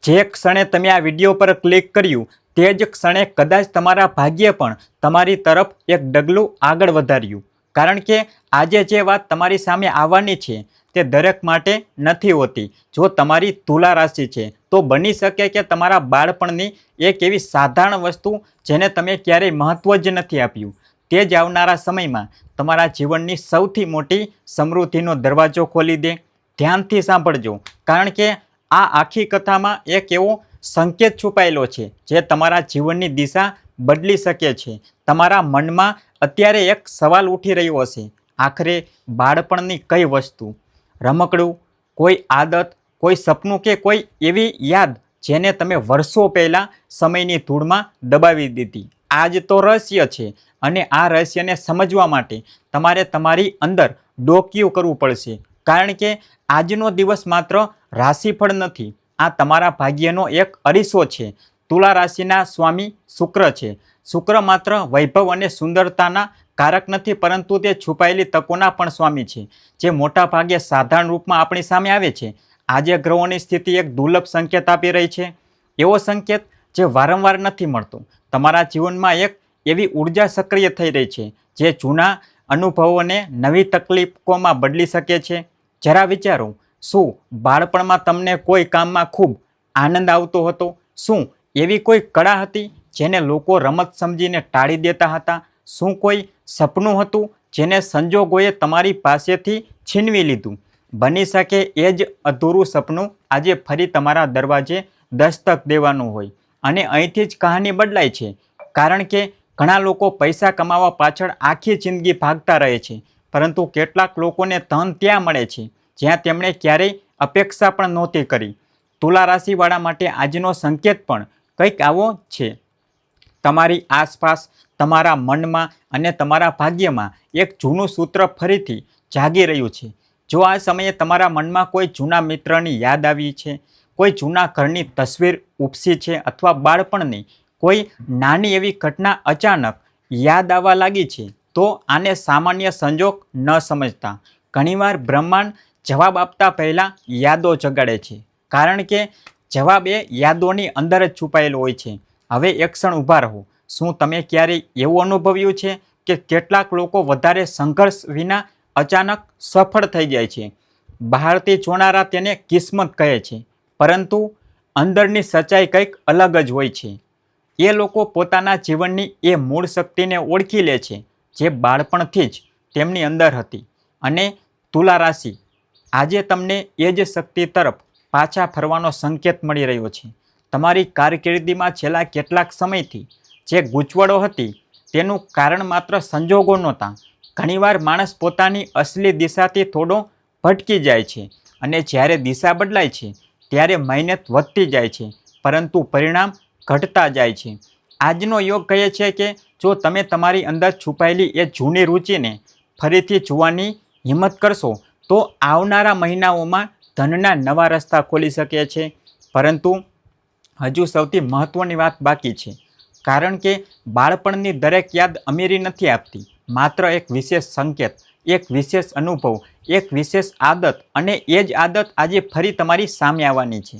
જે ક્ષણે તમે આ વિડીયો પર ક્લિક કર્યું તે જ ક્ષણે કદાચ તમારા ભાગ્યે પણ તમારી તરફ એક ડગલું આગળ વધાર્યું, કારણ કે આજે જે વાત તમારી સામે આવવાની છે તે દરેક માટે નથી હોતી. જો તમારી તુલા રાશિ છે તો બની શકે કે તમારા બાળપણની એક એવી સાધારણ વસ્તુ જેને તમે ક્યારેય મહત્ત્વ જ નથી આપ્યું, તે જ આવનારા સમયમાં તમારા જીવનની સૌથી મોટી સમૃદ્ધિનો દરવાજો ખોલી દે. ધ્યાનથી સાંભળજો, કારણ કે આ આખી કથામાં એક એવો સંકેત છુપાયેલો છે જે તમારા જીવનની દિશા બદલી શકે છે. તમારા મનમાં અત્યારે એક સવાલ ઉઠી રહ્યો હશે, આખરે બાળપણની કઈ વસ્તુ, રમકડું, કોઈ આદત, કોઈ સપનું કે કોઈ એવી યાદ જેને તમે વર્ષો પહેલાં સમયની ધૂળમાં દબાવી દીધી. આ જ તો રહસ્ય છે, અને આ રહસ્યને સમજવા માટે તમારે તમારી અંદર ડોકિયું કરવું પડશે, કારણ કે આજનો દિવસ માત્ર રાશિફળ નથી, આ તમારા ભાગ્યનો એક અરીસો છે. તુલા રાશિના સ્વામી શુક્ર છે. શુક્ર માત્ર વૈભવ અને સુંદરતાના કારક નથી, પરંતુ તે છુપાયેલી તકોના પણ સ્વામી છે, જે મોટા ભાગે સાધારણ રૂપમાં આપણી સામે આવે છે. આજે ગ્રહોની સ્થિતિ એક દુર્લભ સંકેત આપી રહી છે, એવો સંકેત જે વારંવાર નથી મળતો. તમારા જીવનમાં એક એવી ઉર્જા સક્રિય થઈ રહી છે જે જૂના અનુભવોને નવી તકલીફોમાં બદલી શકે છે. જરા વિચારો, શું બાળપણમાં તમને કોઈ કામમાં ખૂબ આનંદ આવતો હતો? શું એવી કોઈ કળા હતી જેને લોકો રમત સમજીને ટાળી દેતા હતા? શું કોઈ સપનું હતું જેને સંજોગોએ તમારી પાસેથી છીનવી લીધું? બની શકે એ જ અધૂરું સપનું આજે ફરી તમારા દરવાજે દસ્તક દેવાનું હોય. અને અહીંથી જ કહાની બદલાય છે, કારણ કે ઘણા લોકો પૈસા કમાવા પાછળ આખી જિંદગી ભાગતા રહે છે, પરંતુ કેટલાક લોકોને ધન ત્યાં મળે છે જ્યાં તેમણે ક્યારેય અપેક્ષા પણ નહોતી કરી. તુલા રાશિવાળા માટે આજનો સંકેત પણ કંઈક આવો છે. તમારી આસપાસ, તમારા મનમાં અને તમારા ભાગ્યમાં એક જૂનું સૂત્ર ફરીથી જાગી રહ્યું છે. જો આ સમયે તમારા મનમાં કોઈ જૂના મિત્રની યાદ આવી છે, કોઈ જૂના ઘરની તસવીર ઉપસી છે, અથવા બાળપણની કોઈ નાની એવી ઘટના અચાનક યાદ આવવા લાગી છે, તો આને સામાન્ય સંજોગ ન સમજતા. ઘણીવાર બ્રહ્માંડ જવાબ આપતા પહેલાં યાદો જગાડે છે, કારણ કે જવાબ એ યાદોની અંદર જ છુપાયેલો હોય છે. હવે એક ક્ષણ ઊભા રહો. શું તમે ક્યારેય એવું અનુભવ્યું છે કે કેટલાક લોકો વધારે સંઘર્ષ વિના અચાનક સફળ થઈ જાય છે? બહારથી જોનારા તેને કિસ્મત કહે છે, પરંતુ અંદરની સચ્ચાઈ કંઈક અલગ જ હોય છે. એ લોકો પોતાના જીવનની એ મૂળ શક્તિને ઓળખી લે છે જે બાળપણથી જ તેમની અંદર હતી. અને તુલા રાશિ, આજે તમને એ જ શક્તિ તરફ પાછા ફરવાનો સંકેત મળી રહ્યો છે. તમારી કારકિર્દીમાં છેલ્લા કેટલાક સમયથી જે ગૂંચવણો હતી તેનું કારણ માત્ર સંજોગો નહોતા. ઘણીવાર માણસ પોતાની અસલી દિશાથી થોડો ભટકી જાય છે, અને જ્યારે દિશા બદલાય છે ત્યારે મહેનત વધતી જાય છે, પરંતુ પરિણામ ઘટતા જાય છે. આજનો યોગ કહે છે કે જો તમે તમારી અંદર છુપાયેલી એ જૂની રુચિને ફરીથી જોવાની હિંમત કરશો તો આવનારા મહિનાઓમાં ધનના નવા રસ્તા ખોલી શકે છે. પરંતુ હજુ સૌથી મહત્ત્વની વાત બાકી છે, કારણ કે બાળપણની દરેક યાદ અમીરી નથી આપતી, માત્ર એક વિશેષ સંકેત, એક વિશેષ અનુભવ, એક વિશેષ આદત, અને એ જ આદત આજે ફરી તમારી સામે આવવાની છે.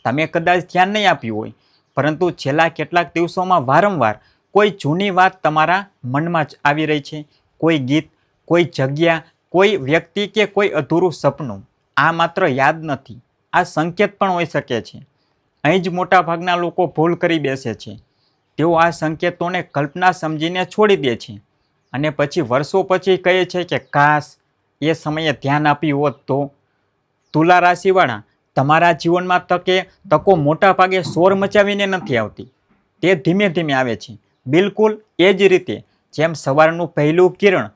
તમે કદાચ ધ્યાન નહીં આપ્યું હોય, પરંતુ છેલ્લા કેટલાક દિવસોમાં વારંવાર કોઈ જૂની વાત તમારા મનમાં જ આવી રહી છે. કોઈ ગીત, કોઈ જગ્યા, કોઈ વ્યક્તિ કે કોઈ અધૂરું સપનું. આ માત્ર યાદ નથી, આ સંકેત પણ હોઈ શકે છે. અહીં જ મોટાભાગના લોકો ભૂલ કરી બેસે છે. તેઓ આ સંકેતોને કલ્પના સમજીને છોડી દે છે, અને પછી વર્ષો પછી કહે છે કે કાશ એ સમયે ધ્યાન આપ્યું હોત તો. તુલા રાશિવાળા, તમારા જીવનમાં તકો મોટા ભાગે શોર મચાવીને નથી આવતી, તે ધીમે ધીમે આવે છે. બિલકુલ એ જ રીતે જેમ સવારનું પહેલું કિરણ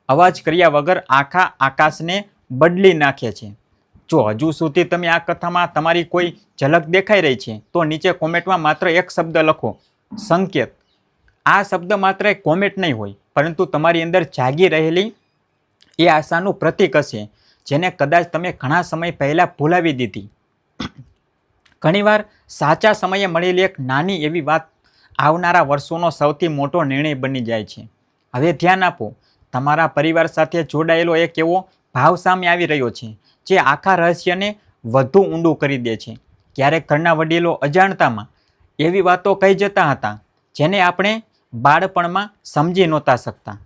અવાજ કર્યા વગર આખા આકાશને બદલી નાખે છે. જો હજુ સુધી તમે આ કથામાં તમારી કોઈ ઝલક દેખાઈ રહી છે તો નીચે કોમેન્ટમાં માત્ર એક શબ્દ લખો, સંકેત. આ શબ્દ માત્ર એક કોમેન્ટ નહીં હોય, પરંતુ તમારી અંદર જાગી રહેલી એ આશાનું પ્રતીક હશે, જેને કદાચ તમે ઘણા સમય પહેલાં ભૂલાવી દીધી. ઘણીવાર સાચા સમયે મળેલી એક નાની એવી વાત આવનારા વર્ષોનો સૌથી મોટો નિર્ણય બની જાય છે. હવે ધ્યાન આપો, તમારા પરિવાર સાથે જોડાયેલો એક એવો ભાવ સામે આવી રહ્યો છે જે આખા રહસ્યને વધુ ઊંડું કરી દે છે. ક્યારેક ઘરના વડીલો અજાણતામાં એવી વાતો કહી જતા હતા જેને આપણે બાળપણમાં સમજી નહોતા શકતા.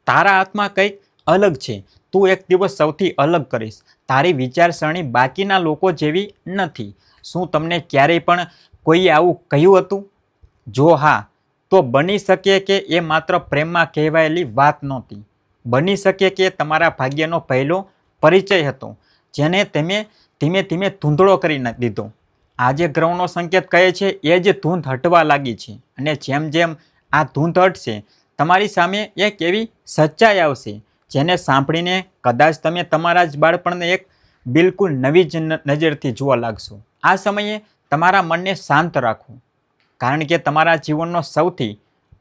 તારા હાથમાં કંઈક અલગ છે, તું એક દિવસ સૌથી અલગ કરીશ, તારી વિચારસરણી બાકીના લોકો જેવી નથી. શું તમને ક્યારેય પણ કોઈએ આવું કહ્યું હતું? જો હા, તો બની શકે કે એ માત્ર પ્રેમમાં કહેવાયેલી વાત નહોતી. બની શકે કે તમારા ભાગ્યનો પહેલો પરિચય હતો જેને તમે ધીમે ધીમે ધૂંધળો કરી દીધો. આજે ગ્રહનો સંકેત કહે છે એ જ ધૂંધ હટવા લાગી છે, અને જેમ જેમ આ ધૂંધ હટશે તમારી સામે એક એવી સચ્ચાઈ આવશે જેને સાંભળીને કદાચ તમે તમારા જ બાળપણને એક બિલકુલ નવી જ નજરથી જોવા લાગશો. આ સમયે તમારા મનને શાંત રાખો, કારણ કે તમારા જીવનનો સૌથી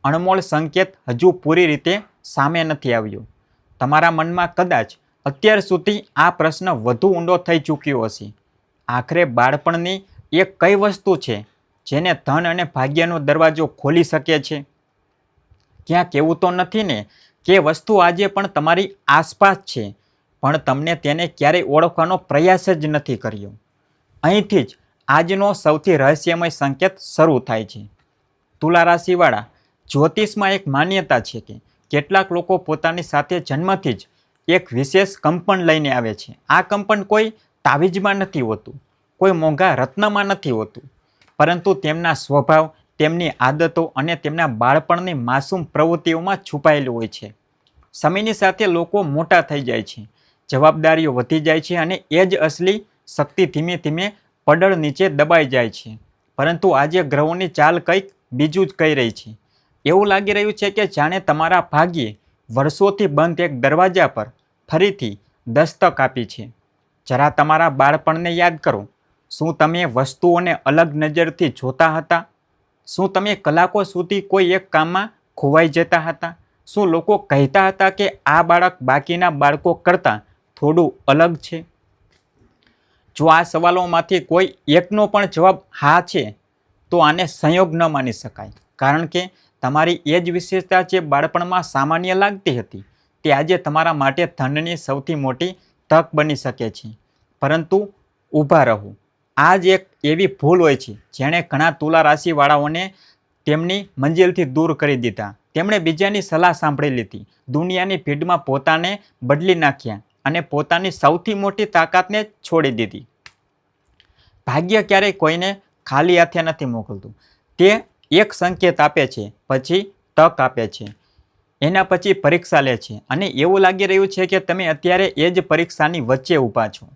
અણમોલ સંકેત હજુ પૂરી રીતે સામે નથી આવ્યો. તમારા મનમાં કદાચ અત્યાર સુધી આ પ્રશ્ન વધુ ઊંડો થઈ ચૂક્યો હશે. આખરે બાળપણની એક કઈ વસ્તુ છે જેને ધન અને ભાગ્યનો દરવાજો ખોલી શકે છે? ક્યાંક એવું તો નથી ને કે વસ્તુ આજે પણ તમારી આસપાસ છે, પણ તમને તેને ક્યારેય ઓળખવાનો પ્રયાસ જ નથી કર્યો. અહીંથી જ આજનો સૌથી રહસ્યમય સંકેત શરૂ થાય છે. તુલા રાશિવાળા, જ્યોતિષમાં એક માન્યતા છે કે કેટલાક લોકો પોતાની સાથે જન્મથી જ એક વિશેષ કંપન લઈને આવે છે. આ કંપન કોઈ તાવીજમાં નથી હોતું, કોઈ મોંઘા રત્નમાં નથી હોતું, પરંતુ તેમના સ્વભાવ, તેમની આદતો અને તેમના બાળપણની માસૂમ પ્રવૃત્તિઓમાં છુપાયેલું હોય છે. સમયની સાથે લોકો મોટા થઈ જાય છે, જવાબદારીઓ વધી જાય છે અને એ જ અસલી શક્તિ ધીમે ધીમે પડળ નીચે દબાઈ જાય છે. પરંતુ આજે ગ્રહોની ચાલ કંઈક બીજું જ કહી રહી છે. એવું લાગી રહ્યું છે કે જાણે તમારા ભાગ્યે વર્ષોથી બંધ એક દરવાજા પર ફરીથી દસ્તક આપી છે. જરા તમારા બાળપણને યાદ કરો. શું તમે વસ્તુઓને અલગ નજરથી જોતા હતા? શું તમે કલાકો સુધી કોઈ એક કામમાં ખોવાઈ જતા હતા? શું લોકો કહેતા હતા કે આ બાળક બાકીના બાળકો કરતાં થોડું અલગ છે? જો આ સવાલોમાંથી કોઈ એકનો પણ જવાબ હા છે, તો આને સંયોગ ન માની શકાય, કારણ કે તમારી એ જ વિશેષતા જે બાળપણમાં સામાન્ય લાગતી હતી તે આજે તમારા માટે ધનની સૌથી મોટી તક બની શકે છે. પરંતુ ઊભા રહો. આ જ એક એવી ભૂલ હોય છે જેણે ઘણા તુલા રાશિવાળાઓને તેમની મંજિલથી દૂર કરી દીધા. તેમણે બીજાની સલાહ સાંભળી લીધી, દુનિયાની ભીડમાં પોતાને બદલી નાખ્યા અને પોતાની સૌથી મોટી તાકાતને છોડી દીધી. ભાગ્ય ક્યારેય કોઈને ખાલી હાથે નથી મોકલતું. તે એક સંકેત આપે છે, પછી તક આપે છે, એના પછી પરીક્ષા લે છે, અને એવું લાગી રહ્યું છે કે તમે અત્યારે એ જ પરીક્ષાની વચ્ચે ઊભા છો.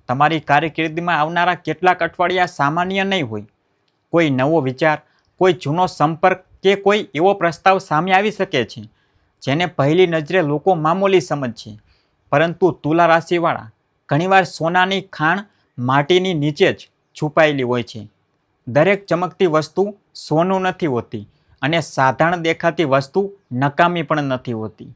તમારી કારકિર્દીમાં આવનારા કેટલાક અઠવાડિયા સામાન્ય નહીં હોય. કોઈ નવો વિચાર, કોઈ જૂનો સંપર્ક કે કોઈ એવો પ્રસ્તાવ સામે આવી શકે છે જેને પહેલી નજરે લોકો મામૂલી સમજશે, પરંતુ તુલા રાશિવાળા, ઘણીવાર સોનાની ખાણ માટીની નીચે જ છુપાયેલી હોય છે. દરેક ચમકતી વસ્તુ સોનું નથી હોતી અને સાધારણ દેખાતી વસ્તુ નકામી પણ નથી હોતી.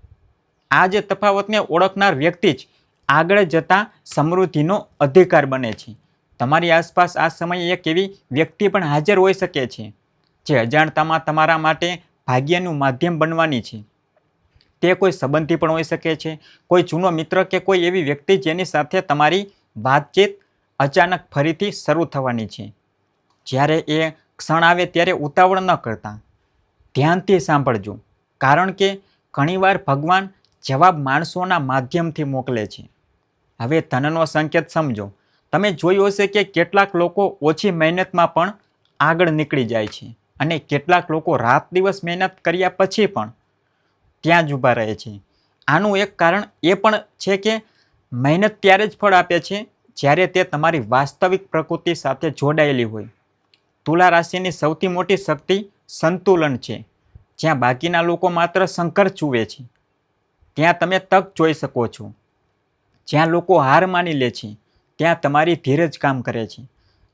આ જે તફાવતને ઓળખનાર વ્યક્તિ જ આગળ જતાં સમૃદ્ધિનો અધિકાર બને છે. તમારી આસપાસ આ સમયે એક એવી વ્યક્તિ પણ હાજર હોઈ શકે છે જે અજાણતામાં તમારા માટે ભાગ્યનું માધ્યમ બનવાની છે. તે કોઈ સંબંધી પણ હોઈ શકે છે, કોઈ જૂનો મિત્ર કે કોઈ એવી વ્યક્તિ જેની સાથે તમારી વાતચીત અચાનક ફરીથી શરૂ થવાની છે. જ્યારે એ ક્ષણ આવે ત્યારે ઉતાવળ ન કરતા, ધ્યાનથી સાંભળજો, કારણ કે ઘણીવાર ભગવાન જવાબ માણસોના માધ્યમથી મોકલે છે. હવે ધનનો સંકેત સમજો. તમે જોયું હશે કે કેટલાક લોકો ઓછી મહેનતમાં પણ આગળ નીકળી જાય છે અને કેટલાક લોકો રાત દિવસ મહેનત કર્યા પછી પણ ત્યાં જ ઊભા રહે છે. આનું એક કારણ એ પણ છે કે મહેનત ત્યારે જ ફળ આપે છે જ્યારે તે તમારી વાસ્તવિક પ્રકૃતિ સાથે જોડાયેલી હોય. તુલા રાશિની સૌથી મોટી શક્તિ સંતુલન છે. જ્યાં બાકીના લોકો માત્ર સંઘર્ષ જુએ છે, ત્યાં તમે તક જોઈ શકો છો. જ્યાં લોકો હાર માની લે છે, ત્યાં તમારી ધીરજ કામ કરે છે.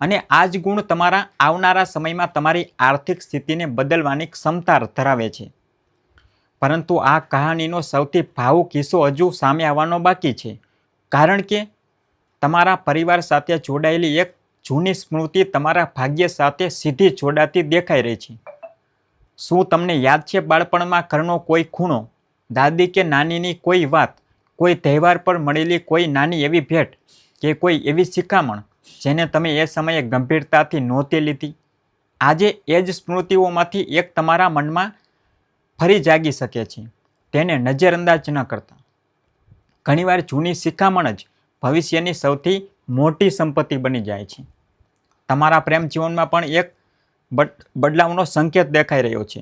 અને આ જ ગુણ તમારા આવનારા સમયમાં તમારી આર્થિક સ્થિતિને બદલવાની ક્ષમતા ધરાવે છે. પરંતુ આ કહાનીનો સૌથી ભાવુક હિસ્સો હજુ સામે આવવાનો બાકી છે, કારણ કે તમારા પરિવાર સાથે જોડાયેલી એક જૂની સ્મૃતિ તમારા ભાગ્ય સાથે સીધી જોડાતી દેખાઈ રહી છે. શું તમને યાદ છે બાળપણમાં ઘરનો કોઈ ખૂણો, દાદી કે નાનીની કોઈ વાત, કોઈ તહેવાર પર મળેલી કોઈ નાની એવી ભેટ કે કોઈ એવી શિખામણ જેને તમે એ સમયે ગંભીરતાથી નહોતી લીધી, આજે એ જ સ્મૃતિઓમાંથી એક તમારા મનમાં ફરી જાગી શકે છે. તેને નજરઅંદાજ ન કરતા. ઘણીવાર જૂની શિખામણ જ ભવિષ્યની સૌથી મોટી સંપત્તિ બની જાય છે. તમારા પ્રેમ જીવનમાં પણ એક બદલાવનો સંકેત દેખાઈ રહ્યો છે.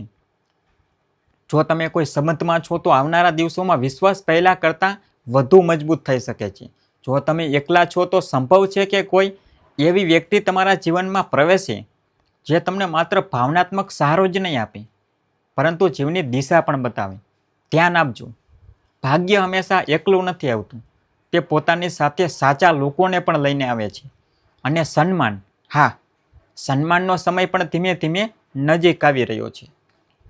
જો તમે કોઈ સંબંધમાં છો તો આવનારા દિવસોમાં વિશ્વાસ પહેલાં કરતાં વધુ મજબૂત થઈ શકે છે. જો તમે એકલા છો તો સંભવ છે કે કોઈ એવી વ્યક્તિ તમારા જીવનમાં પ્રવેશે જે તમને માત્ર ભાવનાત્મક સહારો જ નહીં આપે, પરંતુ જીવનની દિશા પણ બતાવે. ધ્યાન આપજો, ભાગ્ય હંમેશા એકલું નથી આવતું. તે પોતાની સાથે સાચા લોકોને પણ લઈને આવે છે. અને સન્માન, હા, સન્માનનો સમય પણ ધીમે ધીમે નજીક આવી રહ્યો છે.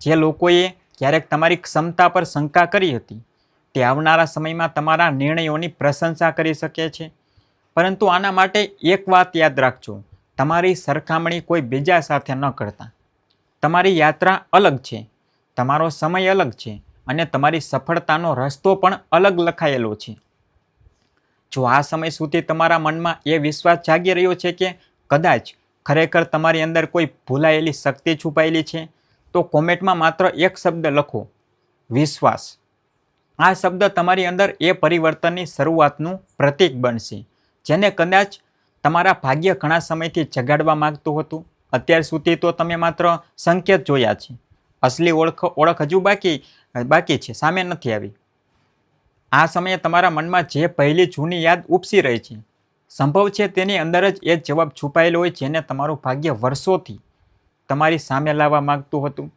જે લોકોએ ક્યારેક તમારી ક્ષમતા પર શંકા કરી હતી, તે આવનારા સમયમાં તમારા નિર્ણયોની પ્રશંસા કરી શકે છે. પરંતુ આના માટે એક વાત યાદ રાખજો, તમારી સરખામણી કોઈ બીજા સાથે ન કરતા. તમારી યાત્રા અલગ છે, તમારો સમય અલગ છે અને તમારી સફળતાનો રસ્તો પણ અલગ લખાયેલો છે. જો આ સમય સુધી તમારા મનમાં એ વિશ્વાસ જાગી રહ્યો છે કે કદાચ ખરેખર તમારી અંદર કોઈ ભૂલાયેલી શક્તિ છુપાયેલી છે, તો કોમેન્ટમાં માત્ર એક શબ્દ લખો, વિશ્વાસ. આ શબ્દ તમારી અંદર એ પરિવર્તનની શરૂઆતનું પ્રતીક બનશે, જેને કદાચ તમારા ભાગ્ય ઘણા સમયથી જગાડવા માંગતું હતું. અત્યાર સુધી તો તમે માત્ર સંકેત જોયા છે, અસલી ઓળખ હજુ બાકી છે, સામે નથી આવી. આ સમયે તમારા મનમાં જે પહેલી જૂની યાદ ઉપસી રહી છે, સંભવ છે તેની અંદર જ એ જવાબ છુપાયેલો હોય જેને તમારું ભાગ્ય વર્ષોથી તમારી સામે લાવવા માંગતું હતું.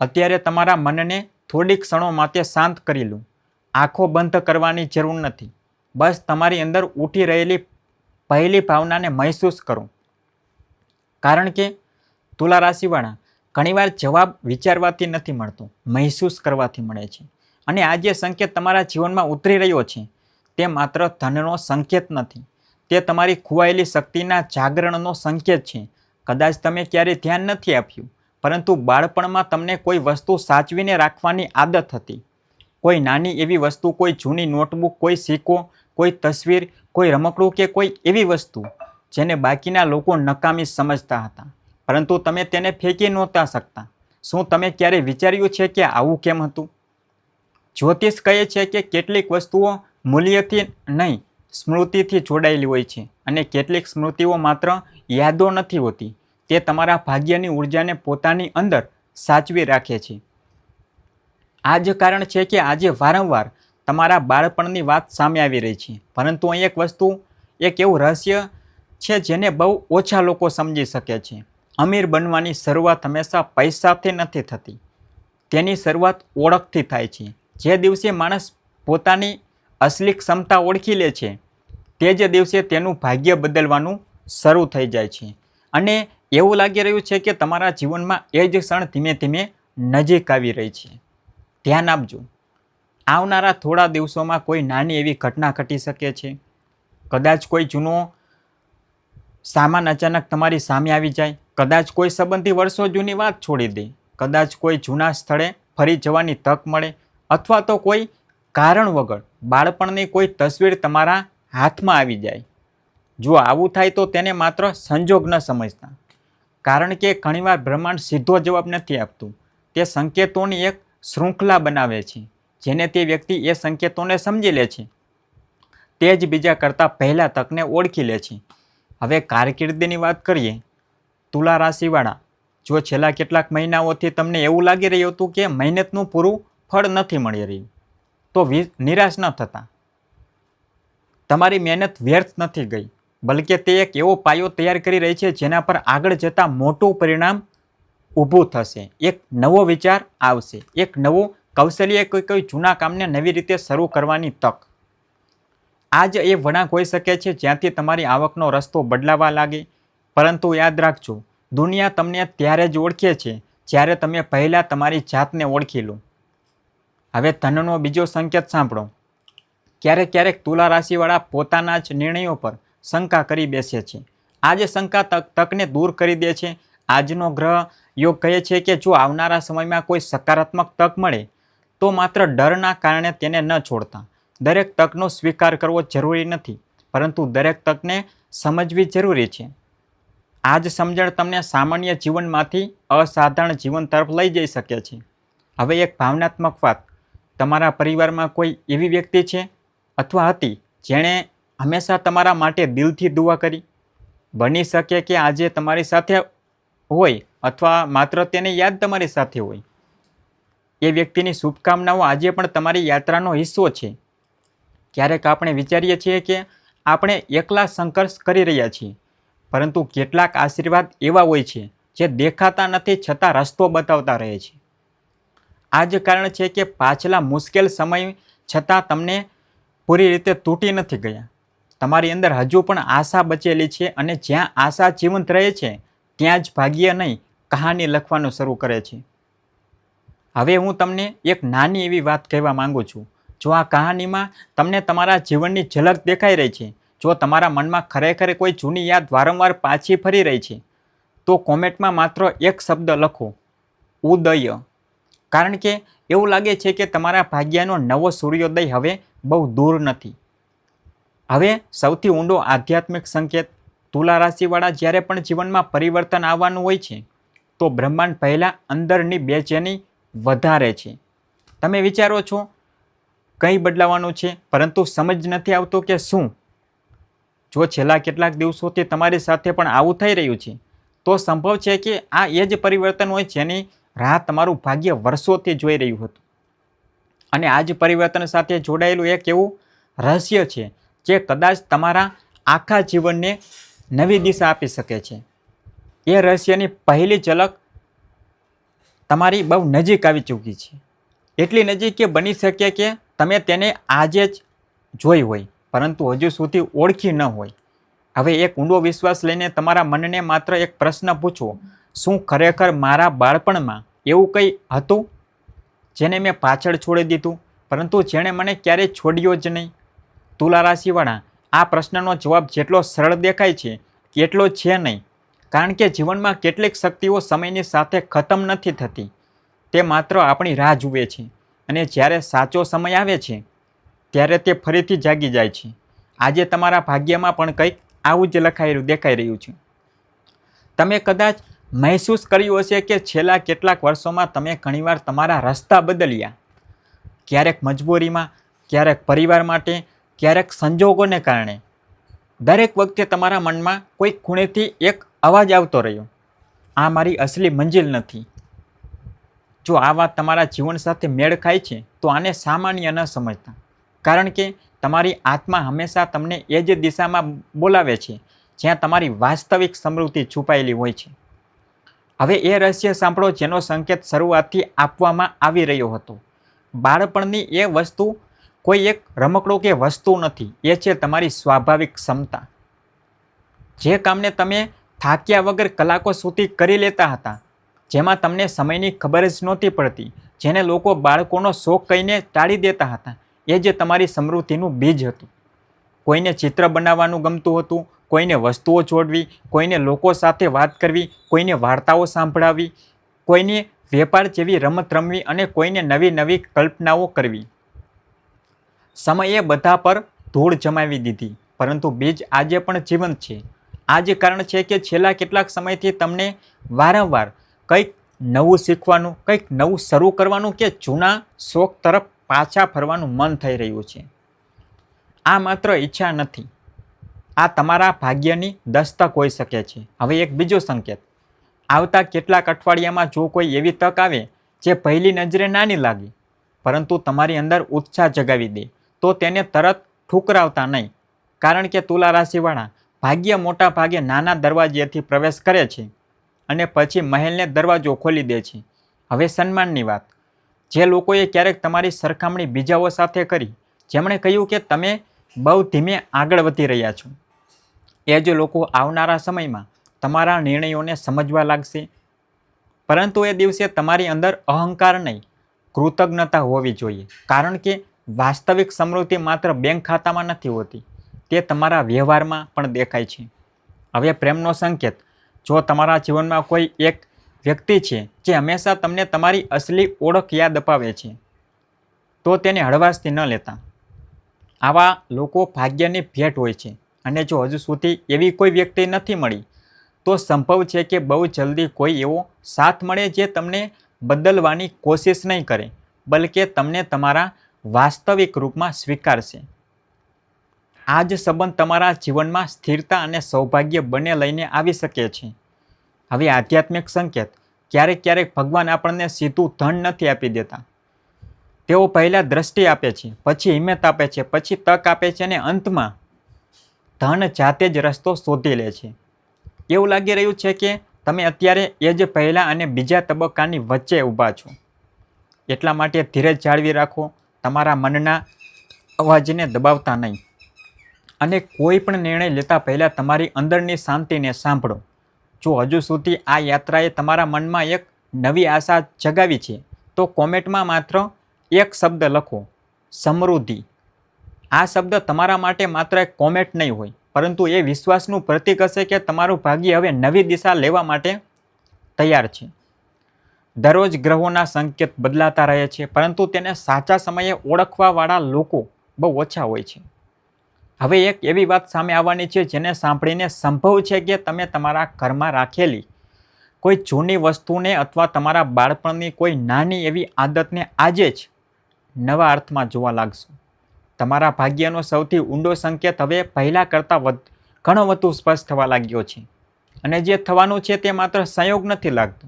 અત્યારે તમારા મનને થોડીક ક્ષણો માટે શાંત કરી લો. આંખો બંધ કરવાની જરૂર નથી. બસ તમારી અંદર ઉઠી રહેલી પહેલી ભાવનાને મહેસૂસ કરો. કારણ કે તુલા રાશિવાળા, ઘણીવાર જવાબ વિચારવાથી નથી મળતો, મહેસૂસ કરવાથી મળે છે. અને આ જે સંકેત તમારા જીવનમાં ઉતરી રહ્યો છે, તે માત્ર ધનનો સંકેત નથી, તે તમારી ખોવાયેલી શક્તિના જાગરણનો સંકેત છે. કદાચ તમે ક્યારેય ધ્યાન નથી આપ્યું, પરંતુ બાળપણમાં તમને કોઈ વસ્તુ સાચવીને રાખવાની આદત હતી. કોઈ નાની એવી વસ્તુ, કોઈ જૂની નોટબુક, કોઈ સિક્કો, કોઈ તસવીર, કોઈ રમકડું કે કોઈ એવી વસ્તુ જેને બાકીના લોકો નકામી સમજતા હતા, પરંતુ તમે તેને ફેંકી નહોતા શકતા. શું તમે ક્યારેય વિચાર્યું છે કે આવું કેમ હતું? જ્યોતિષ કહે છે કે કેટલીક વસ્તુઓ મૂલ્યથી નહીં, સ્મૃતિથી જોડાયેલી હોય છે, અને કેટલીક સ્મૃતિઓ માત્ર યાદો નથી હોતી, તે તમારા ભાગ્યની ઉર્જાને પોતાની અંદર સાચવી રાખે છે. આ જ કારણ છે કે આજે વારંવાર તમારા બાળપણની વાત સામે આવી રહી છે. પરંતુ અહીં એક વસ્તુ, એક એવું રહસ્ય છે જેને બહુ ઓછા લોકો સમજી શકે છે. અમીર બનવાની શરૂઆત હંમેશા પૈસાથી નથી થતી, તેની શરૂઆત ઓળખથી થાય છે. જે દિવસે માણસ પોતાની અસલી ક્ષમતા ઓળખી લે છે, તે જ દિવસે તેનું ભાગ્ય બદલવાનું શરૂ થઈ જાય છે. અને એવું લાગી રહ્યું છે કે તમારા જીવનમાં એ જ ક્ષણ ધીમે ધીમે નજીક આવી રહી છે. ધ્યાન આપજો, આવનારા થોડા દિવસોમાં કોઈ નાની એવી ઘટના ઘટી શકે છે. કદાચ કોઈ જૂનો સામાન અચાનક તમારી સામે આવી જાય, કદાચ કોઈ સંબંધી વર્ષો જૂની વાત છોડી દે, કદાચ કોઈ જૂના સ્થળે ફરી જવાની તક મળે, અથવા તો કોઈ કારણ વગર બાળપણની કોઈ તસવીર તમારા હાથમાં આવી જાય. જો આવું થાય તો તેને માત્ર સંજોગ ન સમજતા, કારણ કે ઘણીવાર બ્રહ્માંડ સીધો જવાબ નથી આપતું, તે સંકેતોની એક શૃંખલા બનાવે છે. જેને તે વ્યક્તિ એ સંકેતોને સમજી લે છે, તે જ બીજા કરતાં પહેલાં તકને ઓળખી લે છે. હવે કારકિર્દીની વાત કરીએ. તુલા રાશિવાળા, જો છેલ્લા કેટલાક મહિનાઓથી તમને એવું લાગી રહ્યું હતું કે મહેનતનું પૂરું ફળ નથી મળી રહ્યું, તો નિરાશ ન થતા. તમારી મહેનત વ્યર્થ નથી ગઈ, બલકે તે એક એવો પાયો તૈયાર કરી રહી છે જેના પર આગળ જતાં મોટું પરિણામ ઊભું થશે. એક નવો વિચાર આવશે, એક નવું કૌશલ્ય, કોઈ જૂના કામને નવી રીતે શરૂ કરવાની તક. આજ એ વળાંક હોઈ શકે છે જ્યાંથી તમારી આવકનો રસ્તો બદલાવા લાગે. પરંતુ યાદ રાખજો, દુનિયા તમને ત્યારે જ ઓળખે છે જ્યારે તમે પહેલાં તમારી જાતને ઓળખી લો. હવે ધનનો બીજો સંકેત સાંભળો. ક્યારેક ક્યારેક તુલા રાશિવાળા પોતાના જ નિર્ણયો પર શંકા કરી બેસે છે. આ જ શંકા તકને દૂર કરી દે છે. આજનો ગ્રહ યોગ કહે છે કે જો આવનારા સમયમાં કોઈ સકારાત્મક તક મળે તો માત્ર ડરના કારણે તેને ન છોડતા. દરેક તકનો સ્વીકાર કરવો જરૂરી નથી, પરંતુ દરેક તકને સમજવી જરૂરી છે. આ જ સમજણ તમને સામાન્ય જીવનમાંથી અસાધારણ જીવન તરફ લઈ જઈ શકે છે. હવે એક ભાવનાત્મક વાત, તમારા પરિવારમાં કોઈ એવી વ્યક્તિ છે અથવા હતી જેણે હંમેશા તમારા માટે દિલથી દુઆ કરી? બની શકે કે આજે તમારી સાથે હોય અથવા માત્ર તેને યાદ તમારી સાથે હોય. એ વ્યક્તિની શુભકામનાઓ આજે પણ તમારી યાત્રાનો હિસ્સો છે. ક્યારેક આપણે વિચારીએ છીએ કે આપણે એકલા સંઘર્ષ કરી રહ્યા છીએ, પરંતુ કેટલાક આશીર્વાદ એવા હોય છે જે દેખાતા નથી છતાં રસ્તો બતાવતા રહે છે. આ જ કારણ છે કે પાછલા મુશ્કેલ સમય છતાં તમને પૂરી રીતે તૂટી નથી ગયા. તમારી અંદર હજુ પણ આશા બચેલી છે અને જ્યાં આશા જીવંત રહે છે ત્યાં જ ભાગ્ય નહીં, કહાની લખવાનું શરૂ કરે છે. હવે હું તમને એક નાની એવી વાત કહેવા માંગુ છું. જો આ કહાનીમાં તમને તમારા જીવનની ઝલક દેખાઈ રહી છે, જો તમારા મનમાં ખરેખર કોઈ જૂની યાદ વારંવાર પાછી ફરી રહી છે, તો કોમેન્ટમાં માત્ર એક શબ્દ લખો, ઉદય. કારણ કે એવું લાગે છે કે તમારા ભાગ્યનો નવો સૂર્યોદય હવે બહુ દૂર નથી. હવે સૌથી ઊંડો આધ્યાત્મિક સંકેત, તુલા રાશિવાળા જ્યારે પણ જીવનમાં પરિવર્તન આવવાનું હોય છે તો બ્રહ્માંડ પહેલાં અંદરની બેચેની વધારે છે. તમે વિચારો છો કંઈ બદલાવાનું છે, પરંતુ સમજ નથી આવતો કે શું. જો છેલ્લા કેટલાક દિવસોથી તમારી સાથે પણ આવું થઈ રહ્યું છે તો સંભવ છે કે આ એ જ પરિવર્તન હોય જેની રાહ તમારું ભાગ્ય વર્ષોથી જોઈ રહ્યું હતું. અને આ જ પરિવર્તન સાથે જોડાયેલું એક એવું રહસ્ય છે જે કદાચ તમારા આખા જીવનને નવી દિશા આપી શકે છે. એ રહસ્યની પહેલી ઝલક તમારી બહુ નજીક આવી ચૂકી છે. એટલી નજીક કે બની શકે કે તમે તેને આજે જ જોઈ હોય, પરંતુ હજુ સુધી ઓળખી ન હોય. હવે એક ઊંડો વિશ્વાસ લઈને તમારા મનને માત્ર એક પ્રશ્ન પૂછો, શું ખરેખર મારા બાળપણમાં એવું કંઈ હતું જેને મેં પાછળ છોડી દીધું, પરંતુ જેણે મને ક્યારેય છોડ્યો જ નહીં? તુલા રાશિવાળા, આ પ્રશ્નનો જવાબ જેટલો સરળ દેખાય છે એટલો છે નહીં. કારણ કે જીવનમાં કેટલીક શક્તિઓ સમયની સાથે ખતમ નથી થતી, તે માત્ર આપણી રાહ જુએ છે. અને જ્યારે સાચો સમય આવે છે ત્યારે તે ફરીથી જાગી જાય છે. આજે તમારા ભાગ્યમાં પણ કંઈક આવું જ દેખાઈ રહ્યું છે. તમે કદાચ મહેસૂસ કર્યું હશે કે છેલ્લા કેટલાક વર્ષોમાં તમે ઘણીવાર તમારા રસ્તા બદલ્યા. ક્યારેક મજબૂરીમાં, ક્યારેક પરિવાર માટે, ક્યારેક સંજોગોને કારણે. દરેક વખતે તમારા મનમાં કોઈ ખૂણેથી એક અવાજ આવતો રહ્યો, આ મારી અસલી મંજિલ નથી. જો આ વાત તમારા જીવન સાથે મેળ ખાય છે તો આને સામાન્ય ન સમજતા, કારણ કે તમારી આત્મા હંમેશા તમને એ જ દિશામાં બોલાવે છે જ્યાં તમારી વાસ્તવિક સમૃદ્ધિ છુપાયેલી હોય છે. હવે એ રહસ્ય સાંભળો જેનો સંકેત શરૂઆતથી આપવામાં આવી રહ્યો હતો. બાળપણની એ વસ્તુ કોઈ એક રમકડું કે વસ્તુ નથી, એ છે તમારી સ્વાભાવિક ક્ષમતા. જે કામને તમે થાક્યા વગર કલાકો સુધી કરી લેતા હતા, જેમાં તમને સમયની ખબર જ નહોતી પડતી, જેને લોકો બાળકોનો શોખ કહીને ટાળી દેતા હતા, એ જ તમારી સમૃદ્ધિનું બીજ હતું. કોઈને ચિત્ર બનાવવાનું ગમતું હતું, કોઈને વસ્તુઓ જોડવી, કોઈને લોકો સાથે વાત કરવી, કોઈને વાર્તાઓ સાંભળાવી, કોઈને વેપાર જેવી રમત રમવી અને કોઈને નવી નવી કલ્પનાઓ કરવી. સમયે બધા પર ધૂળ જમાવી દીધી, પરંતુ બીજ આજે પણ જીવંત છે. આ જ કારણ છે કે છેલ્લા કેટલાક સમયથી તમને વારંવાર કંઈક નવું શીખવાનું, કંઈક નવું શરૂ કરવાનું કે જૂના શોખ તરફ પાછા ફરવાનું મન થઈ રહ્યું છે. આ માત્ર ઈચ્છા નથી, આ તમારા ભાગ્યની દસ્તક હોઈ શકે છે. હવે એક બીજો સંકેત, આવતા કેટલાક અઠવાડિયામાં જો કોઈ એવી તક આવે જે પહેલી નજરે નાની લાગે, પરંતુ તમારી અંદર ઉત્સાહ જગાવી દે, તો તેને તરત ઠુકરાવતા નહીં. કારણ કે તુલા રાશિવાળા, ભાગ્ય મોટા ભાગે નાના દરવાજેથી પ્રવેશ કરે છે અને પછી મહેલને દરવાજો ખોલી દે છે. હવે સન્માનની વાત, જે લોકોએ ક્યારેક તમારી સરખામણી બીજાઓ સાથે કરી, જેમણે કહ્યું કે તમે બહુ ધીમે આગળ વધી રહ્યા છો, એ જ લોકો આવનારા સમયમાં તમારા નિર્ણયોને સમજવા લાગશે. પરંતુ એ દિવસે તમારી અંદર અહંકાર નહીં, કૃતજ્ઞતા હોવી જોઈએ. કારણ કે વાસ્તવિક સમૃદ્ધિ માત્ર બેંક ખાતામાં નથી હોતી, તે તમારા વ્યવહારમાં પણ દેખાય છે. હવે પ્રેમનો સંકેત, જો તમારા જીવનમાં કોઈ એક વ્યક્તિ છે જે હંમેશા તમને તમારી અસલી ઓળખ યાદ અપાવે છે, તો તેને હળવાશથી ન લેતા. આવા લોકો ભાગ્યની ભેટ હોય છે અને જો હજુ સુધી એવી કોઈ વ્યક્તિ નથી મળી તો સંભવ છે કે બહુ જલ્દી કોઈ એવો સાથ મળે જે તમને બદલવાની કોશિશ નહીં કરે, બલકે તમને તમારા વાસ્તવિક રૂપમાં સ્વીકારશે. આ જ સંબંધ તમારા જીવનમાં સ્થિરતા અને સૌભાગ્ય બંને લઈને આવી શકે છે. હવે આધ્યાત્મિક સંકેત. ક્યારેક ક્યારેક ભગવાન આપણને સીધું ધન નથી આપી દેતા. તેઓ પહેલાં દ્રષ્ટિ આપે છે, પછી હિંમત આપે છે, પછી તક આપે છે અને અંતમાં ધન જાતે જ રસ્તો શોધી લે છે. એવું લાગી રહ્યું છે કે તમે અત્યારે એ જ પહેલાં અને બીજા તબક્કાની વચ્ચે ઊભા છો. એટલા માટે ધીરજ જાળવી રાખો, તમારા મનના અવાજને દબાવતા નહીં, અને કોઈ પણ નિર્ણય લેતા પહેલાં તમારી અંદરની શાંતિને સાંભળો. જો હજુ સુધી આ યાત્રાએ તમારા મનમાં એક નવી આશા જગાવી છે તો કોમેન્ટમાં માત્ર એક શબ્દ લખો, સમૃદ્ધિ. આ શબ્દ તમારા માટે માત્ર એક કોમેન્ટ નહીં હોય, પરંતુ એ વિશ્વાસનું પ્રતીક હશે કે તમારું ભાગ્ય હવે નવી દિશા લેવા માટે તૈયાર છે. દરરોજ ગ્રહોના સંકેત બદલાતા રહે છે, પરંતુ તેને સાચા સમયે ઓળખવાવાળા લોકો બહુ ઓછા હોય છે. હવે એક એવી વાત સામે આવવાની છે જેને સાંભળીને સંભવ છે કે તમે તમારા ઘરમાં રાખેલી કોઈ જૂની વસ્તુને અથવા તમારા બાળપણની કોઈ નાની એવી આદતને આજે જ નવા અર્થમાં જોવા લાગશો. તમારા ભાગ્યનો સૌથી ઊંડો સંકેત હવે પહેલાં કરતાં ઘણો વધુ સ્પષ્ટ થવા લાગ્યો છે. અને જે થવાનું છે તે માત્ર સંયોગ નથી લાગતો.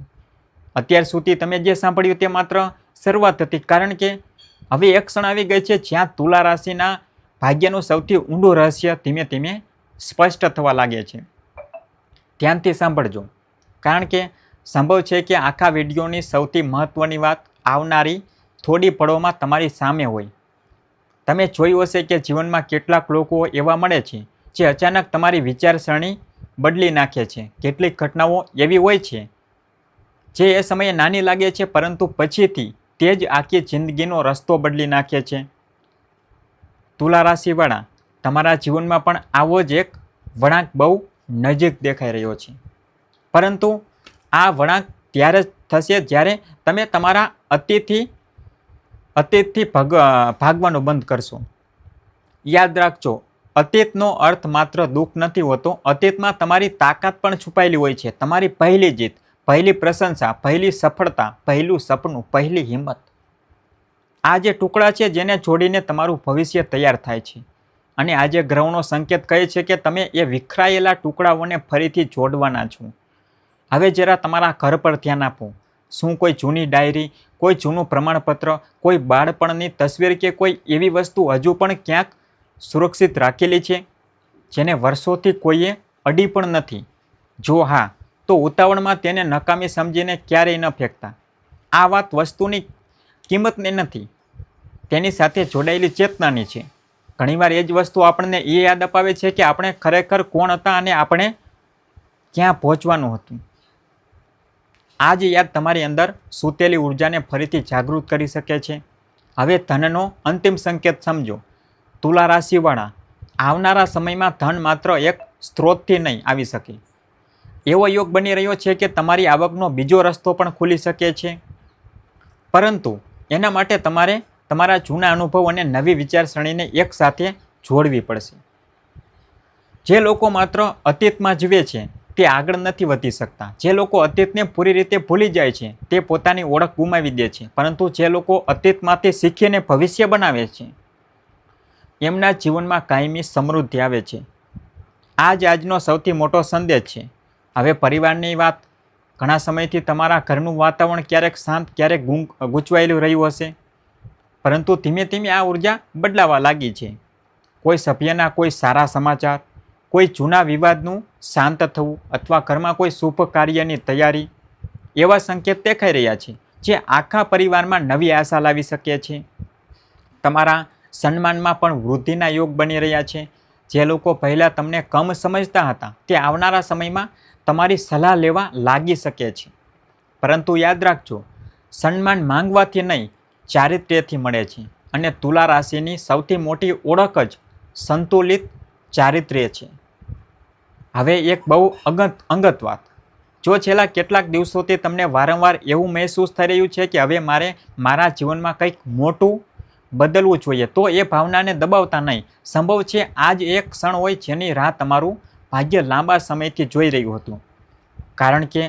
અત્યાર સુધી તમે જે સાંભળ્યું તે માત્ર શરૂઆત હતી, કારણ કે હવે એક ક્ષણ આવી ગઈ છે જ્યાં તુલા રાશિના ભાગ્યનું સૌથી ઊંડું રહસ્ય ધીમે ધીમે સ્પષ્ટ થવા લાગે છે. ધ્યાનથી સાંભળજો, કારણ કે સંભવ છે કે આખા વિડીયોની સૌથી મહત્ત્વની વાત આવનારી થોડી પળોમાં તમારી સામે હોય. તમે જોયું હશે કે જીવનમાં કેટલાક લોકો એવા મળે છે જે અચાનક તમારી વિચારસરણી બદલી નાખે છે. કેટલીક ઘટનાઓ એવી હોય છે જે એ સમયે નાની લાગે છે, પરંતુ પછીથી તે જ આખી જિંદગીનો રસ્તો બદલી નાખે છે. તુલા રાશિવાળા, તમારા જીવનમાં પણ આવો જ એક વળાંક બહુ નજીક દેખાઈ રહ્યો છે, પરંતુ આ વળાંક ત્યારે જ થશે જ્યારે તમે તમારા અતીતથી ભાગવાનું બંધ કરશો. યાદ રાખજો, અતીતનો અર્થ માત્ર દુઃખ નથી હોતો. અતીતમાં તમારી તાકાત પણ છુપાયેલી હોય છે. તમારી પહેલી જીત, પહેલી પ્રશંસા, પહેલી સફળતા, પહેલું સપનું, પહેલી હિંમત. આ જે ટુકડા છે જેને જોડીને તમારું ભવિષ્ય તૈયાર થાય છે. અને આજે ગ્રહોનો સંકેત કહે છે કે તમે એ વિખરાયેલા ટુકડાઓને ફરીથી જોડવાના છો. હવે જરા તમારા ઘર પર ધ્યાન આપો. શું કોઈ જૂની ડાયરી, કોઈ જૂનું પ્રમાણપત્ર, કોઈ બાળપણની તસવીર કે કોઈ એવી વસ્તુ હજુ પણ ક્યાંક સુરક્ષિત રાખેલી છે જેને વર્ષોથી કોઈએ અડી પણ નથી? જો હા, તો ઉતાવળમાં તેને નકામી સમજીને ક્યારેય ન ફેંકતા. આ વાત વસ્તુની કિંમતની નથી, તેની સાથે જોડાયેલી ચેતનાની છે. ઘણીવાર એ જ વસ્તુ આપણને એ યાદ અપાવે છે કે આપણે ખરેખર કોણ હતા અને આપણે ક્યાં પહોંચવાનું હતું. આ જ યાદ તમારી અંદર સૂતેલી ઉર્જાને ફરીથી જાગૃત કરી શકે છે. હવે ધનનો અંતિમ સંકેત સમજો. તુલા રાશિવાળા, આવનારા સમયમાં ધન માત્ર એક સ્ત્રોતથી નહીં આવી શકે. એવો યોગ બની રહ્યો છે કે તમારી આવકનો બીજો રસ્તો પણ ખુલી શકે છે, પરંતુ એના માટે તમારે તમારા જૂના અનુભવ અને નવી વિચારસરણીને એકસાથે જોડવી પડશે. જે લોકો માત્ર અતીતમાં જીવે છે તે આગળ નથી વધી શકતા. જે લોકો અતીતને પૂરી રીતે ભૂલી જાય છે તે પોતાની ઓળખ ગુમાવી દે છે, પરંતુ જે લોકો અતીતમાંથી શીખીને ભવિષ્ય બનાવે છે એમના જીવનમાં કાયમી સમૃદ્ધિ આવે છે. આ જ આજનો સૌથી મોટો સંદેશ છે. હવે પરિવારની વાત. ઘણા સમયથી તમારા ઘરનું વાતાવરણ ક્યારેક શાંત, ક્યારેક ગૂંચવાયેલું રહ્યું હશે, પરંતુ ધીમે ધીમે આ ઉર્જા બદલાવા લાગી છે. કોઈ સભ્યના કોઈ સારા સમાચાર, કોઈ જૂના વિવાદનું શાંત થવું, અથવા ઘરમાં કોઈ શુભ કાર્યની તૈયારી, એવા સંકેત દેખાઈ રહ્યા છે જે આખા પરિવારમાં નવી આશા લાવી શકે છે. તમારા સન્માનમાં પણ વૃદ્ધિના યોગ બની રહ્યા છે. જે લોકો પહેલાં તમને કમ સમજતા હતા તે આવનારા સમયમાં તમારી સલાહ લેવા લાગી શકે છે. પરંતુ યાદ રાખજો, સન્માન માંગવાથી નહીં, ચારિત્ર્યથી મળે છે. અને તુલા રાશિની સૌથી મોટી ઓળખ જ સંતુલિત ચારિત્ર્ય છે. હવે એક બહુ અંગત વાત. જો છેલ્લા કેટલાક દિવસોથી તમને વારંવાર એવું મહેસૂસ થઈ રહ્યું છે કે હવે મારે મારા જીવનમાં કંઈક મોટું બદલવું જોઈએ. તો એ ભાવનાને દબાવતા નહીં. સંભવ છે આ જ એક ક્ષણ હોય જેની રાહ તમારું ભાગ્ય લાંબા સમયથી જોઈ રહ્યું હતું. કારણ કે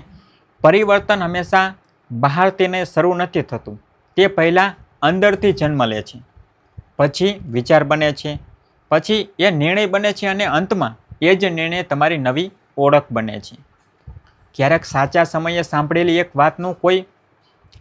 પરિવર્તન હંમેશા બહારથી શરૂ નથી થતું. તે પહેલાં અંદરથી જન્મ લે છે, પછી વિચાર બને છે, પછી એ નિર્ણય બને છે અને અંતમાં એ જ નિર્ણય તમારી નવી ઓળખ બને છે. ક્યારેક સાચા સમયે સાંભળેલી એક વાતનું કોઈ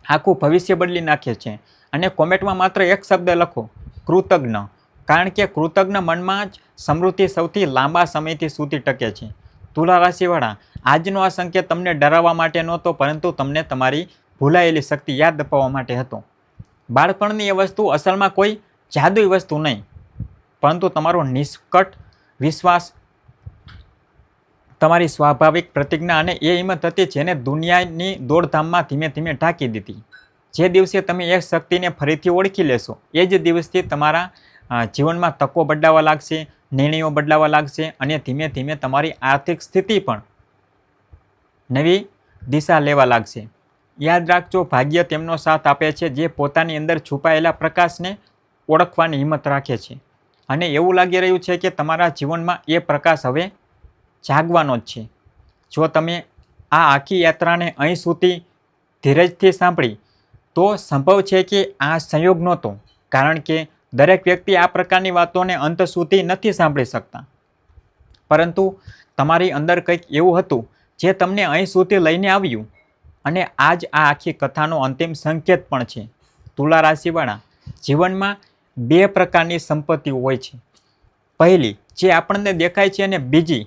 આખું ભવિષ્ય બદલી નાખે છે. અને કોમેન્ટમાં માત્ર એક શબ્દ લખો, કૃતજ્ઞ. કારણ કે કૃતજ્ઞ મનમાં જ સમૃદ્ધિ સૌથી લાંબા સમયથી સુધી ટકે છે. તુલા રાશિવાળા, આજનો આ સંકેત તમને ડરાવવા માટે નહોતો, પરંતુ તમને તમારી ભૂલાયેલી શક્તિ યાદ અપાવવા માટે હતો. બાળપણની એ વસ્તુ અસલમાં કોઈ જાદુઈ વસ્તુ નહીં, પરંતુ તમારો નિષ્કટ વિશ્વાસ, તમારી સ્વાભાવિક પ્રતિજ્ઞા અને એ હિંમત હતી જેને દુનિયાની દોડધામમાં ધીમે ધીમે ઢાંકી દીધી. જે દિવસે તમે એ શક્તિને ફરીથી ઓળખી લેશો, એ જ દિવસથી તમારા જીવનમાં તકો બદલાવા લાગશે, નિર્ણયો બદલાવા લાગશે અને ધીમે ધીમે તમારી આર્થિક સ્થિતિ પણ નવી દિશા લેવા લાગશે. યાદ રાખજો, ભાગ્ય તેમનો સાથ આપે છે જે પોતાની અંદર છુપાયેલા પ્રકાશને ઓળખવાની હિંમત રાખે છે. અને એવું લાગી રહ્યું છે કે તમારા જીવનમાં એ પ્રકાશ હવે જાગવાનો જ છે. જો તમે આ આખી યાત્રાને અહીં સુધી ધીરજથી સાંભળી, તો સંભવ છે કે આ સંયોગ નહોતો. કારણ કે દરેક વ્યક્તિ આ પ્રકારની વાતોને અંત સુધી નથી સાંભળી શકતા. પરંતુ તમારી અંદર કંઈક એવું હતું જે તમને અહીં સુધી લઈને આવ્યું. અને આજ આ આખી કથાનો અંતિમ સંકેત પણ છે. તુલા રાશિવાળા, જીવનમાં બે પ્રકારની સંપત્તિઓ હોય છે. પહેલી જે આપણને દેખાય છે અને બીજી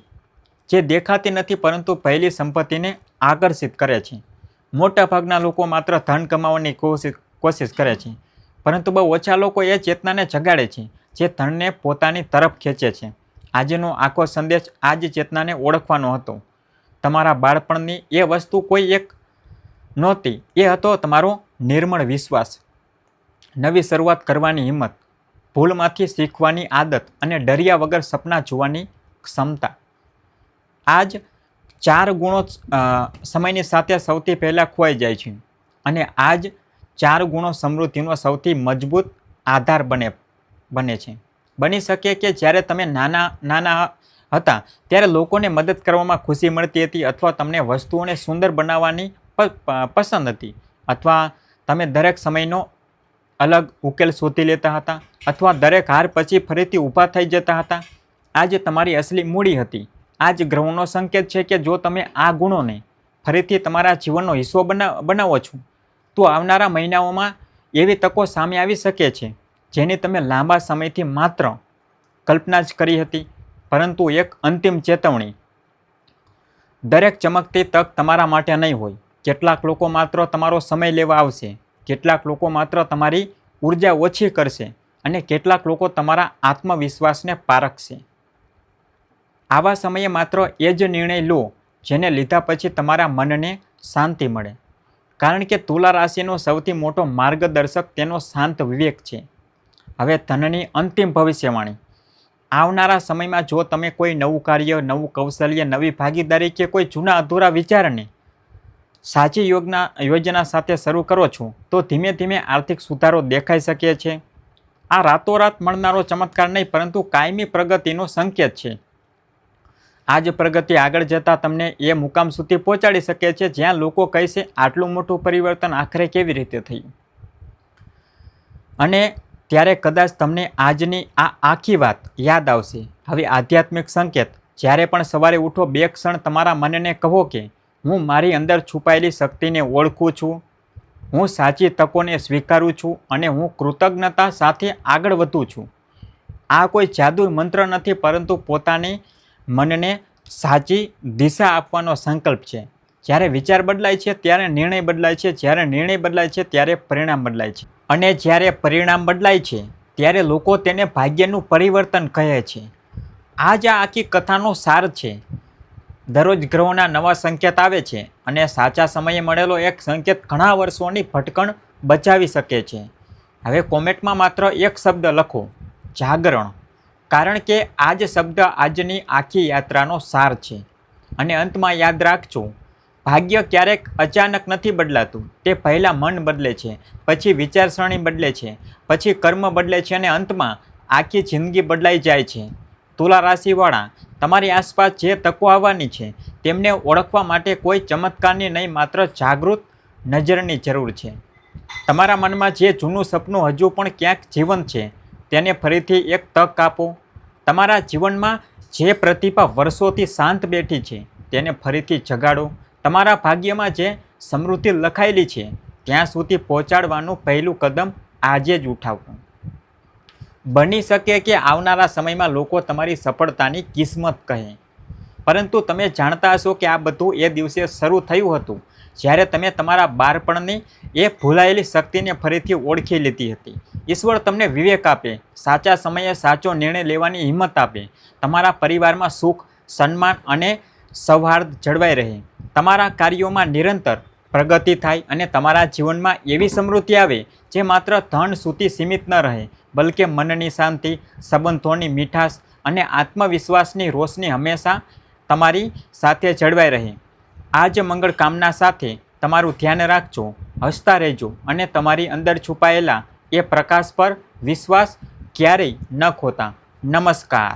જે દેખાતી નથી પરંતુ પહેલી સંપત્તિને આકર્ષિત કરે છે. મોટાભાગના લોકો માત્ર ધન કમાવાની કોશિશ કરે છે, પરંતુ બહુ ઓછા લોકો એ ચેતનાને જગાડે છે જે ધનને પોતાની તરફ ખેંચે છે. આજનો આખો સંદેશ આ જ ચેતનાને ઓળખવાનો હતો. તમારા બાળપણની એ વસ્તુ કોઈ એક નહોતી, એ હતો તમારો નિર્મળ વિશ્વાસ, નવી શરૂઆત કરવાની હિંમત, ભૂલમાંથી શીખવાની આદત અને ડર્યા વગર સપના જોવાની ક્ષમતા. આ જ 4 ગુણો સમયની સાથે સૌથી પહેલાં ખોવાઈ જાય છે. અને આ જ 4 ગુણો સમૃદ્ધિનો સૌથી મજબૂત આધાર બને છે. બની શકે કે જ્યારે તમે નાના હતા ત્યારે લોકોને મદદ કરવામાં ખુશી મળતી હતી, અથવા તમને વસ્તુઓને સુંદર બનાવવાની પસંદ હતી, અથવા તમે દરેક સમયનો અલગ ઉકેલ શોધી લેતા હતા, અથવા દરેક હાર પછી ફરીથી ઊભા થઈ જતા હતા. આ જ તમારી અસલી મૂડી હતી. આ જ ગ્રહોનો સંકેત છે કે જો તમે આ ગુણોને ફરીથી તમારા જીવનનો હિસ્સો બનાવો છો, તો આવનારા મહિનાઓમાં એવી તકો સામે આવી શકે છે જેની તમે લાંબા સમયથી માત્ર કલ્પના જ કરી હતી. પરંતુ એક અંતિમ ચેતવણી, દરેક ચમકતી તક તમારા માટે નહીં હોય. કેટલાક લોકો માત્ર તમારો સમય લેવા આવશે, કેટલાક લોકો માત્ર તમારી ઉર્જા ઓછી કરશે અને કેટલાક લોકો તમારા આત્મવિશ્વાસને પારખશે. આવા સમયે માત્ર એ જ નિર્ણય લો જેને લીધા પછી તમારા મનને શાંતિ મળે. કારણ કે તુલા રાશિનો સૌથી મોટો માર્ગદર્શક તેનો શાંત વિવેક છે. હવે ધનની અંતિમ ભવિષ્યવાણી. આવનારા સમયમાં જો તમે કોઈ નવું કાર્ય, નવું કૌશલ્ય, નવી ભાગીદારી કે કોઈ જૂના અધૂરા વિચારને સાચી યોજના સાથે શરૂ કરો છો, તો ધીમે ધીમે આર્થિક સુધારો દેખાઈ શકે છે. આ રાતોરાત મળનારો ચમત્કાર નહીં, પરંતુ કાયમી પ્રગતિનો સંકેત છે. આ જ પ્રગતિ આગળ જતાં તમને એ મુકામ સુધી પહોંચાડી શકે છે જ્યાં લોકો કહેશે, આટલું મોટું પરિવર્તન આખરે કેવી રીતે થયું. અને ત્યારે કદાચ તમને આજની આ આખી વાત યાદ આવશે. હવે આધ્યાત્મિક સંકેત. જ્યારે પણ સવારે ઉઠો, 2 ક્ષણ તમારા મનને કહો કે હું મારી અંદર છુપાયેલી શક્તિને ઓળખું છું, હું સાચી તકોને સ્વીકારું છું અને હું કૃતજ્ઞતા સાથે આગળ વધું છું. આ કોઈ જાદુ મંત્ર નથી, પરંતુ પોતાની મનને સાચી દિશા આપવાનો સંકલ્પ છે. જ્યારે વિચાર બદલાય છે ત્યારે નિર્ણય બદલાય છે, જ્યારે નિર્ણય બદલાય છે ત્યારે પરિણામ બદલાય છે, અને જ્યારે પરિણામ બદલાય છે ત્યારે લોકો તેને ભાગ્યનું પરિવર્તન કહે છે. આ જ આખી કથાનો સાર છે. દરરોજ ગ્રહોના નવા સંકેત આવે છે અને સાચા સમયે મળેલો એક સંકેત ઘણા વર્ષોની ભટકણ બચાવી શકે છે. હવે કોમેન્ટમાં માત્ર એક શબ્દ લખો, જાગરણ. કારણ કે આ જ શબ્દ આજની આખી યાત્રાનો સાર છે. અને અંતમાં યાદ રાખજો, ભાગ્ય ક્યારેક અચાનક નથી બદલાતું. તે પહેલાં મન બદલે છે, પછી વિચારસરણી બદલે છે, પછી કર્મ બદલે છે અને અંતમાં આખી જિંદગી બદલાઈ જાય છે. તુલા રાશિવાળા, તમારી આસપાસ જે તકો આવવાની છે તેમને ઓળખવા માટે કોઈ ચમત્કારની નહીં, માત્ર જાગૃત નજરની જરૂર છે. તમારા મનમાં જે જૂનું સપનું હજુ પણ ક્યાંક જીવંત છે તેને ફરીથી એક તક આપો. તમારા જીવનમાં જે પ્રતિભા વર્ષોથી શાંત બેઠી છે તેને ફરીથી જગાડો. તમારા ભાગ્યમાં જે સમૃદ્ધિ લખાયેલી છે ત્યાં સુધી પહોંચાડવાનું પહેલું કદમ આજે જ ઉઠાવો. બની શકે કે આવનારા સમયમાં લોકો તમારી સફળતાની કિસ્મત કહે, પરંતુ તમે જાણતા હશો કે આ બધું એ દિવસે શરૂ થયું હતું જ્યારે તમે તમારા બાળપણની એ ભૂલાયેલી શક્તિને ફરીથી ઓળખી લીધી હતી. ઈશ્વર તમને વિવેક આપે, સાચા સમયે સાચો નિર્ણય લેવાની હિંમત આપે, તમારા પરિવારમાં સુખ, સન્માન અને સૌહાર્દ જળવાઈ રહે, તમારા કાર્યોમાં નિરંતર પ્રગતિ થાય અને તમારા જીવનમાં એવી સમૃદ્ધિ આવે જે માત્ર ધન સુધી સીમિત ન રહે, બલકે મનની શાંતિ, સંબંધોની મીઠાશ અને આત્મવિશ્વાસની રોશની હંમેશા તમારી સાથે જળવાઈ રહે. આ જ મંગળ કામના સાથે તમારું ધ્યાન રાખજો, હસતા રહેજો અને તમારી અંદર છુપાયેલા એ પ્રકાશ પર વિશ્વાસ ક્યારેય ન ખોતા. નમસ્કાર.